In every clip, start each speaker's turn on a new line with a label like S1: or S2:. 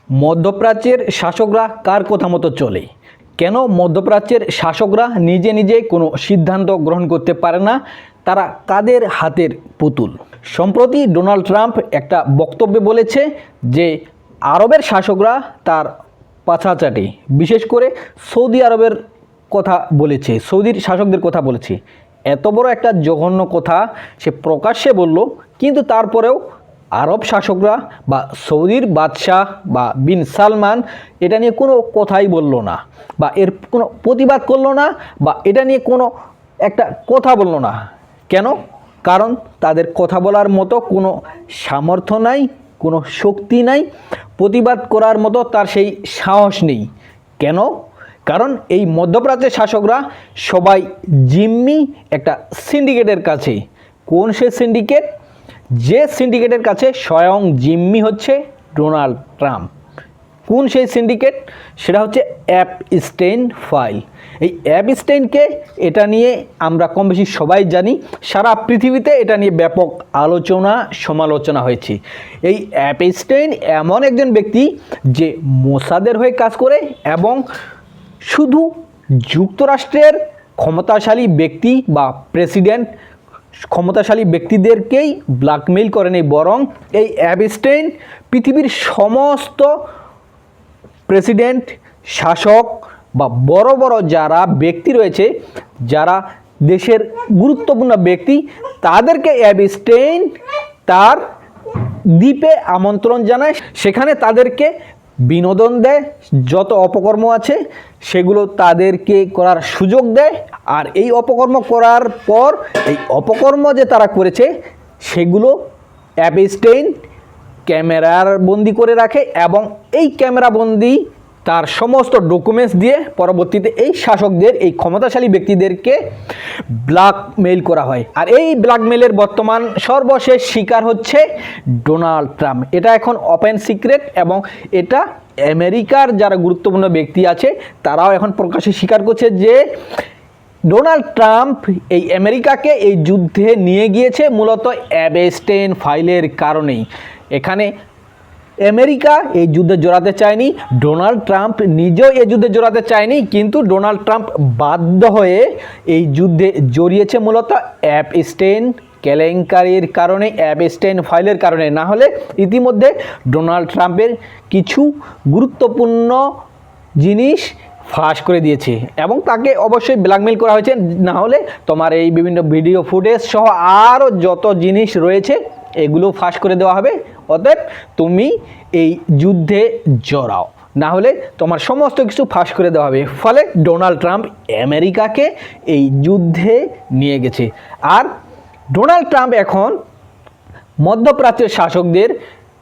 S1: মধ্যপ্রাচ্যের শাসকরা কার কথা মতো চলে? কেন মধ্যপ্রাচ্যের শাসকরা নিজে নিজে কোনো সিদ্ধান্ত গ্রহণ করতে পারে না? তারা কাদের হাতের পুতুল? সম্প্রতি ডোনাল্ড ট্রাম্প একটা বক্তব্যে বলেছে যে আরবের শাসকরা তার পাছাচাটি, বিশেষ করে সৌদি আরবের কথা বলেছে, সৌদির শাসকদের কথা বলেছে। এত বড় একটা জঘন্য কথা সে প্রকাশ্যে বলল, কিন্তু তারপরেও আরব শাসকরা বা সৌদির বাদশাহ বা বিন সালমান এটা নিয়ে কোনো কথাই বলল না, বা এর কোনো প্রতিবাদ করলো না, বা এটা নিয়ে কোনো একটা কথা বলল না। কেন? কারণ তাদের কথা বলার মতো কোনো সামর্থ্য নাই, কোনো শক্তি নাই, প্রতিবাদ করার মতো তার সেই সাহস নেই। কেন? কারণ এই মধ্যপ্রাচ্যের শাসকরা সবাই জিম্মি একটা সিন্ডিকেটের কাছে। কোন সে সিন্ডিকেট? যে সিন্ডিকেটের কাছে স্বয়ং জিম্মি হচ্ছে ডোনাল্ড ট্রাম্প। কোন সেই সিন্ডিকেট? সেটা হচ্ছে অ্যাপস্টেইন ফাইল। এই অ্যাপস্টেইনকে, এটা নিয়ে আমরা কম বেশি সবাই জানি, সারা পৃথিবীতে এটা নিয়ে ব্যাপক আলোচনা সমালোচনা হয়েছে। এই অ্যাপস্টেইন এমন একজন ব্যক্তি যে মোসাদের হয়ে কাজ করে এবং শুধু যুক্তরাষ্ট্রের ক্ষমতাশালী ব্যক্তি বা প্রেসিডেন্ট, ক্ষমতাশালী ব্যক্তিদেরকেই ব্ল্যাকমেইল করেনি, বরং এই অ্যাপস্টেইন পৃথিবীর সমস্ত প্রেসিডেন্ট, শাসক বা বড় বড় যারা ব্যক্তি রয়েছে, যারা দেশের গুরুত্বপূর্ণ ব্যক্তি, তাদেরকে অ্যাপস্টেইন তার দ্বীপে আমন্ত্রণ জানায়। সেখানে তাদেরকে বিনোদন দেয়, যত অপকর্ম আছে সেগুলো তাদেরকে করার সুযোগ দেয়। আর এই অপকর্ম করার পর এই অপকর্ম যে তারা করেছে সেগুলো অ্যাপস্টেইন ক্যামেরার বন্দি করে রাখে, এবং এই ক্যামেরা বন্দি তার সমস্ত ডকুমেন্টস দিয়ে পরবর্তীতে এই শাসকদের, এই ক্ষমতাশালী ব্যক্তিদেরকে ব্ল্যাকমেইল করা হয়। আর এই ব্ল্যাকমেইলের বর্তমান সর্বশেষ শিকার হচ্ছে ডোনাল্ড ট্রাম্প। এটা এখন ওপেন সিক্রেট, এবং এটা আমেরিকার যারা গুরুত্বপূর্ণ ব্যক্তি আছে তারাও এখন প্রকাশ্যে স্বীকার করছে যে ডোনাল্ড ট্রাম্প এই আমেরিকাকে এই যুদ্ধে নিয়ে গিয়েছে মূলত অ্যাপস্টেইন ফাইলের কারণেই। এখানে আমেরিকা এই যুদ্ধে জড়াতে চায়নি, ডোনাল্ড ট্রাম্প নিজেও এই যুদ্ধে জড়াতে চায়নি, কিন্তু ডোনাল্ড ট্রাম্প বাধ্য হয়ে এই যুদ্ধে জড়িয়েছে মূলত অ্যাপস্টেইন কেলেঙ্কারির কারণে, অ্যাপস্টেইন ফাইলের কারণে। না হলে ইতিমধ্যে ডোনাল্ড ট্রাম্পের কিছু গুরুত্বপূর্ণ জিনিস ফাঁস করে দিয়েছে, এবং তাকে অবশ্যই ব্ল্যাকমেইল করা হয়েছে। না হলে তোমার এই বিভিন্ন ভিডিও ফুটেজ সহ আরও যত জিনিস রয়েছে এগুলো ফাঁস করে দেওয়া হবে। অতএব তুমি এই যুদ্ধে জড়াও, না হলে তোমার সমস্ত কিছু ফাঁস করে দেওয়া হবে। ফলে ডোনাল্ড ট্রাম্প আমেরিকাকে এই যুদ্ধে নিয়ে গেছে। আর ডোনাল্ড ট্রাম্প এখন মধ্যপ্রাচ্যের শাসকদের,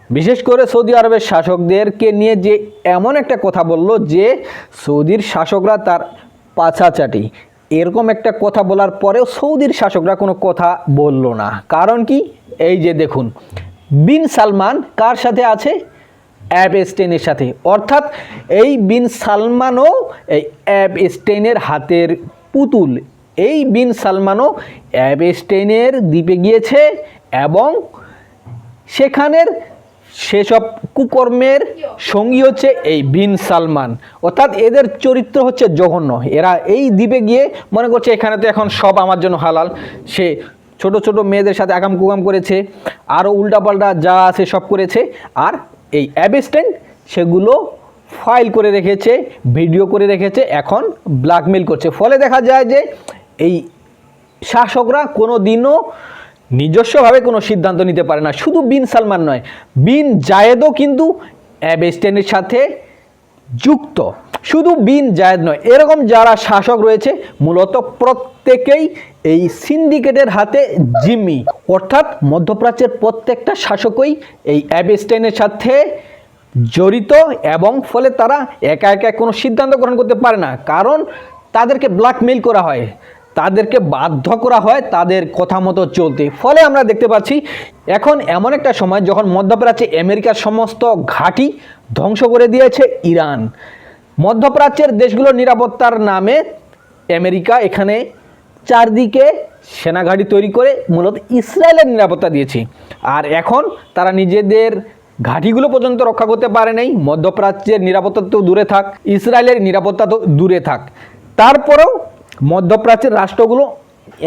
S1: বিশেষ করে সৌদি আরবের শাসকদেরকে নিয়ে যে এমন একটা কথা বলল যে সৌদির শাসকরা তার পাছাচাটি, এরকম একটা কথা বলার পরেও সৌদির শাসকরা কোনো কথা বলল না। কারণ কি? এই যে দেখুন, বিন সালমান কার সাথে আছে? অ্যাপস্টেইনের সাথে। অর্থাৎ এই বিন সালমানও এই অ্যাপস্টেইনের হাতের পুতুল। এই বিন সালমানও অ্যাপস্টেইনের দ্বীপে গিয়েছে এবং সেখানের সেসব কুকর্মের সঙ্গী হচ্ছে এই বিন সালমান। অর্থাৎ এদের চরিত্র হচ্ছে জঘন্য। এরা এই দ্বীপে গিয়ে মনে করছে এখানে তো এখন সব আমার জন্য হালাল। সে ছোট ছোট মেয়েদের সাথে আকাম কুকাম করেছে, আরও উল্টাপাল্টা যা আছে সব করেছে। আর এই অ্যাপস্টেইন সেগুলো ফাইল করে রেখেছে, ভিডিও করে রেখেছে, এখন ব্ল্যাকমেইল করছে। ফলে দেখা যায় যে এই শাসকরা কোনো দিনও নিজস্বভাবে কোনো সিদ্ধান্ত নিতে পারে না। শুধু বিন সালমান নয়, বিন জায়েদও কিন্তু অ্যাপস্টেইনের সাথে যুক্ত। শুধু বিন জায়েদ নয়, এরকম যারা শাসক রয়েছে মূলত প্রত্যেকেই এই সিন্ডিকেটের হাতে জিম্মি। অর্থাৎ মধ্যপ্রাচ্যের প্রত্যেকটা শাসকই এই অ্যাপস্টেইনের সাথে জড়িত, এবং ফলে তারা একা একা কোনো সিদ্ধান্ত গ্রহণ করতে পারে না। কারণ তাদেরকে ব্ল্যাকমেইল করা হয়, তাদেরকে বাধ্য করা হয় তাদের কথা মতো চলতে। ফলে আমরা দেখতে পাচ্ছি এখন এমন একটা সময় যখন মধ্যপ্রাচ্যে আমেরিকার সমস্ত ঘাঁটি ধ্বংস করে দিয়েছে ইরান। মধ্যপ্রাচ্যের দেশগুলোর নিরাপত্তার নামে আমেরিকা এখানে চারদিকে সেনাঘাঁটি তৈরি করে মূলত ইসরায়েলের নিরাপত্তা দিয়েছে। আর এখন তারা নিজেদের ঘাঁটিগুলো পর্যন্ত রক্ষা করতে পারে নাই। মধ্যপ্রাচ্যের নিরাপত্তা তো দূরে থাক, ইসরায়েলের নিরাপত্তা তো দূরে থাক, তারপরেও মধ্যপ্রাচ্যের রাষ্ট্রগুলো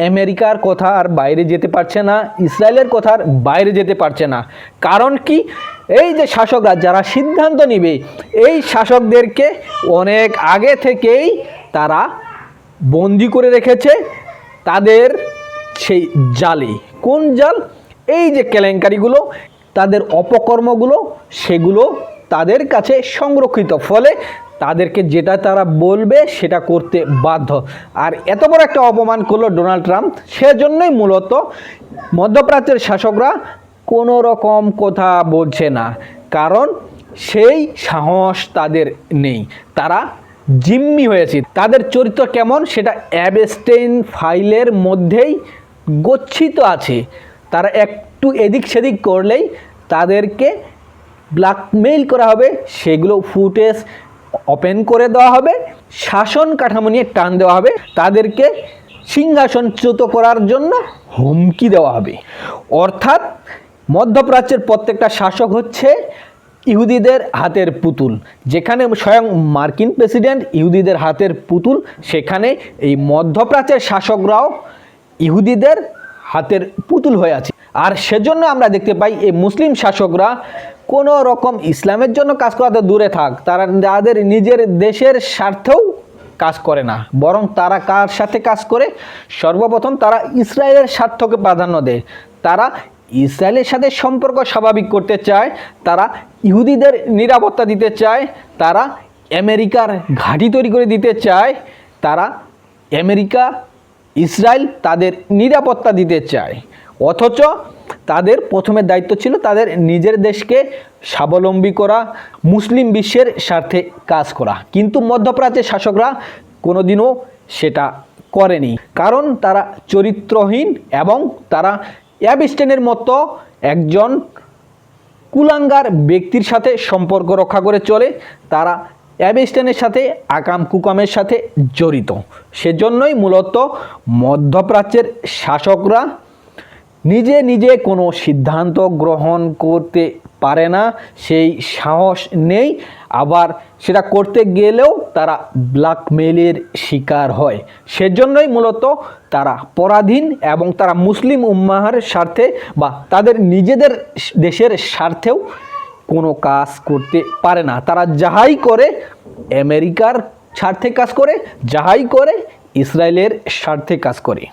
S1: আমেরিকার কথা আর বাইরে যেতে পারছে না, ইসরায়েলের কথা আর বাইরে যেতে পারছে না। কারণ কি, এই যে শাসকরা যারা সিদ্ধান্ত নেবে, এই শাসকদেরকে অনেক আগে থেকেই তারা বন্দি করে রেখেছে তাদের সেই জালে। কোন জাল? এই যে কেলেঙ্কারিগুলো, তাদের অপকর্মগুলো, সেগুলো তাদের কাছে সংরক্ষিত, ফলে তাদেরকে যেটা তারা বলবে সেটা করতে বাধ্য। আর এত বড় একটা অপমান করলো ডোনাল্ড ট্রাম্প, সেজন্যই মূলত মধ্যপ্রাচ্যের শাসকরা কোনো রকম কথা বলছে না, কারণ সেই সাহস তাদের নেই। তারা জিম্মি হয়েছে। তাদের চরিত্র কেমন সেটা অ্যাবস্টেইন ফাইলের মধ্যেই গচ্ছিত আছে। তারা একটু এদিক সেদিক করলেই তাদেরকে ব্ল্যাকমেইল করা হবে, সেগুলো ফুটেজ ওপেন করে দেওয়া হবে, শাসন কাঠামো নিয়ে টান দেওয়া হবে, তাদেরকে সিংহাসনচ্যুত করার জন্য হুমকি দেওয়া হবে। অর্থাৎ মধ্যপ্রাচ্যের প্রত্যেকটা শাসক হচ্ছে ইহুদিদের হাতের পুতুল। যেখানে স্বয়ং মার্কিন প্রেসিডেন্ট ইহুদিদের হাতের পুতুল, সেখানে এই মধ্যপ্রাচ্যের শাসকরাও ইহুদিদের হাতের পুতুল হয়ে আছে। আর সেজন্য আমরা দেখতে পাই এই মুসলিম শাসকরা কোনো রকম ইসলামের জন্য কাজ করাতে দূরে থাক, তারা তাদের নিজের দেশের স্বার্থেও কাজ করে না, বরং তারা কার সাথে কাজ করে? সর্বপ্রথম তারা ইসরায়েলের স্বার্থকে প্রাধান্য দেয়। তারা ইসরায়েলের সাথে সম্পর্ক স্বাভাবিক করতে চায়, তারা ইহুদিদের নিরাপত্তা দিতে চায়, তারা আমেরিকার ঘাঁটি তৈরি করে দিতে চায়, তারা আমেরিকা ইসরায়েল তাদের নিরাপত্তা দিতে চায়। অথচ তাদের প্রথমে দায়িত্ব ছিল তাদের নিজের দেশকে স্বাবলম্বী করা, মুসলিম বিশ্বের স্বার্থে কাজ করা। কিন্তু মধ্যপ্রাচ্যের শাসকরা কোনোদিনও সেটা করেনি, কারণ তারা চরিত্রহীন এবং তারা অ্যাবস্টেনের মতো একজন কুলাঙ্গার ব্যক্তির সাথে সম্পর্ক রক্ষা করে চলে। তারা অ্যাবস্টেনের সাথে আকাম কুকামের সাথে জড়িত। সেজন্যই মূলত মধ্যপ্রাচ্যের শাসকরা নিজে নিজে কোনো সিদ্ধান্ত গ্রহণ করতে পারে না, সেই সাহস নেই। আবার সেটা করতে গেলেও তারা ব্ল্যাকমেইলের শিকার হয়। সেজন্যই মূলত তারা পরাধীন এবং তারা মুসলিম উম্মাহের স্বার্থে বা তাদের নিজেদের দেশের স্বার্থেও কোনো কাজ করতে পারে না। তারা যাহাই করে আমেরিকার স্বার্থে কাজ করে, যাহাই করে ইসরায়েলের স্বার্থে কাজ করে।